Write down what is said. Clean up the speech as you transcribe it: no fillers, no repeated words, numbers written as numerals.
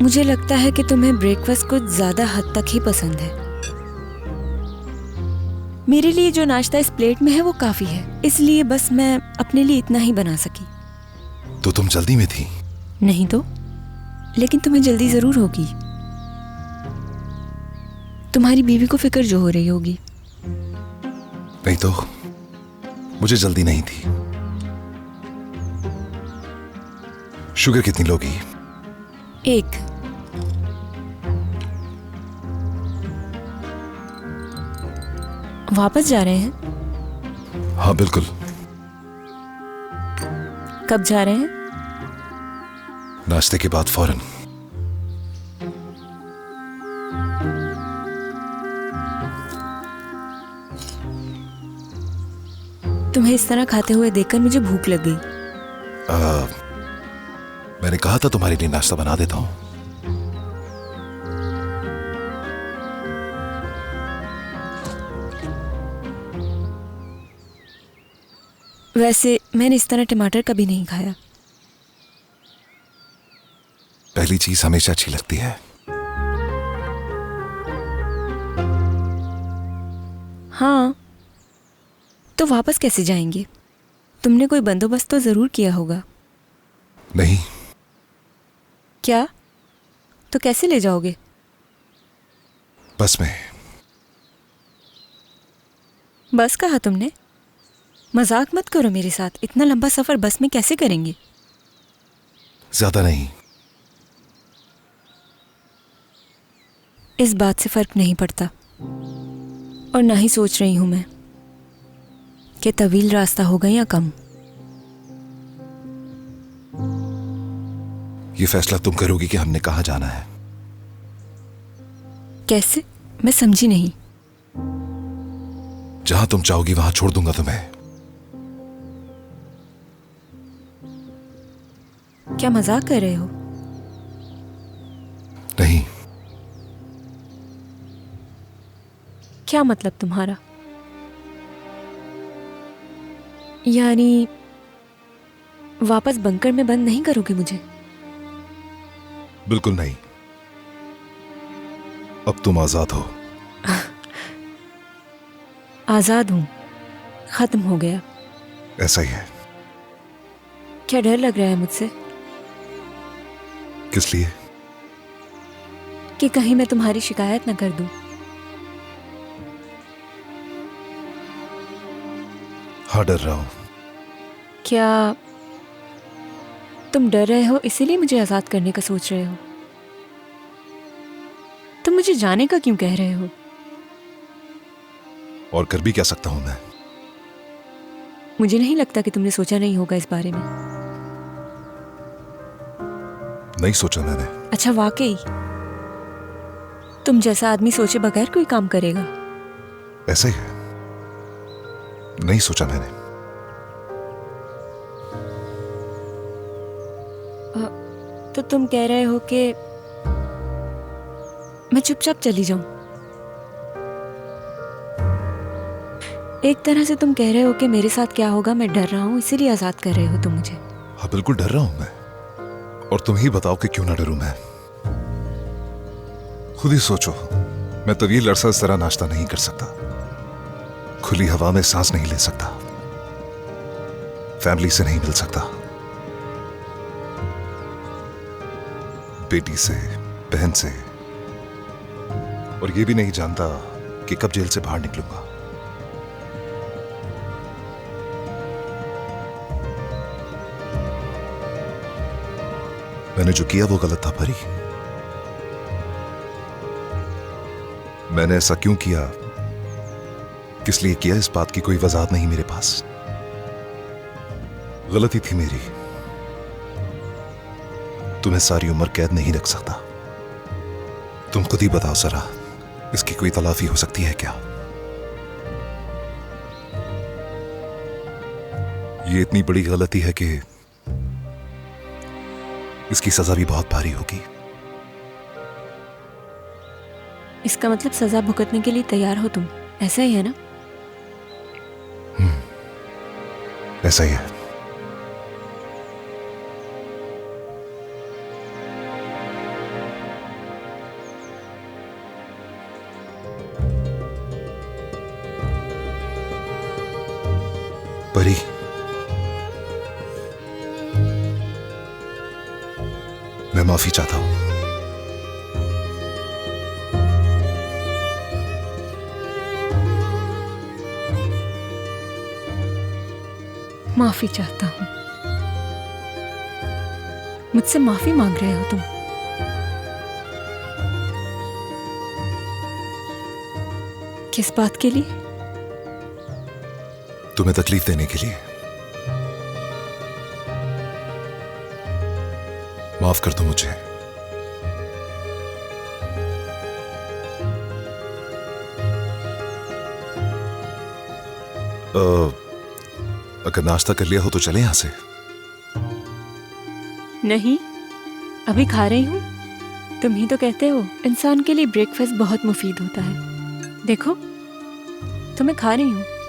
मुझे लगता है कि तुम्हें ब्रेकफास्ट कुछ ज्यादा हद तक ही पसंद है। मेरे लिए जो नाश्ता इस प्लेट में है वो काफी है, इसलिए बस मैं अपने लिए इतना ही बना सकी। तो तुम जल्दी में थी? नहीं तो, लेकिन तुम्हें जल्दी जरूर होगी। तुम्हारी बीवी को फिक्र जो हो रही होगी। नहीं तो, मुझे जल्दी नहीं थी। शुगर कितनी लोगी? 1। वापस जा रहे हैं? हाँ बिल्कुल। कब जा रहे हैं? नाश्ते के बाद फौरन। तुम्हें इस तरह खाते हुए देखकर मुझे भूख लग गई। मैंने कहा था तुम्हारे लिए नाश्ता बना देता हूं। वैसे मैंने इस तरह टमाटर कभी नहीं खाया। पहली चीज हमेशा अच्छी लगती है। हाँ, तो वापस कैसे जाएंगे? तुमने कोई बंदोबस्त तो जरूर किया होगा। नहीं। क्या? तो कैसे ले जाओगे? बस में। बस कहा तुमने? मजाक मत करो मेरे साथ। इतना लंबा सफर बस में कैसे करेंगे? ज्यादा नहीं। इस बात से फर्क नहीं पड़ता, और ना ही सोच रही हूं मैं कि तवील रास्ता होगा या कम। ये फैसला तुम करोगी कि हमने कहां जाना है। कैसे? मैं समझी नहीं। जहां तुम चाहोगी वहां छोड़ दूंगा तुम्हें। क्या मजाक कर रहे हो? नहीं। क्या मतलब तुम्हारा? यानी वापस बंकर में बंद नहीं करोगे मुझे? बिल्कुल नहीं। अब तुम आजाद हो। आजाद हूं? खत्म हो गया? ऐसा ही है। क्या डर लग रहा है मुझसे? किस लिए? कि कहीं मैं तुम्हारी शिकायत न कर दूं। हाँ, डर रहा हूं। क्या तुम डर रहे हो इसीलिए मुझे आजाद करने का सोच रहे हो? तुम मुझे जाने का क्यों कह रहे हो? और कर भी क्या सकता हूं मैं? मुझे नहीं लगता कि तुमने सोचा नहीं होगा इस बारे में। नहीं सोचा मैंने। अच्छा, वाकई तुम जैसा आदमी सोचे बगैर कोई काम करेगा? ऐसा ही है। नहीं सोचा मैंने। तो तुम कह रहे हो कि मैं चुपचाप चली जाऊं? एक तरह से तुम कह रहे हो कि मेरे साथ क्या होगा मैं डर रहा हूं, इसीलिए आजाद कर रहे हो तुम मुझे। हाँ बिल्कुल डर रहा हूं मैं। और तुम ही बताओ कि क्यों ना डरूं मैं। खुद ही सोचो, मैं तवील अरसा इस तरह नाश्ता नहीं कर सकता, खुली हवा में सांस नहीं ले सकता, फैमिली से नहीं मिल सकता, बेटी से, बहन से, और ये भी नहीं जानता कि कब जेल से बाहर निकलूंगा। मैंने जो किया वो गलत था परी। मैंने ऐसा क्यों किया, किस लिए किया, इस बात की कोई वजाहत नहीं मेरे पास। गलती थी मेरी। तुम्हें सारी उम्र कैद नहीं रख सकता। तुम खुद ही बताओ जरा, इसकी कोई तलाफी हो सकती है क्या? ये इतनी बड़ी गलती है कि इसकी सजा भी बहुत भारी होगी। इसका मतलब सजा भुगतने के लिए तैयार हो तुम, ऐसा ही है ना? ऐसा ही है। परी, मैं माफी चाहता हूं। माफी चाहता हूं? मुझसे माफी मांग रहे हो तुम? किस बात के लिए? तुम्हें तकलीफ देने के लिए। माफ कर दो मुझे। अगर नाश्ता कर लिया हो तो चले यहां से। नहीं, अभी खा रही हूं। तुम ही तो कहते हो इंसान के लिए ब्रेकफास्ट बहुत मुफीद होता है। देखो, तो मैं खा रही हूं।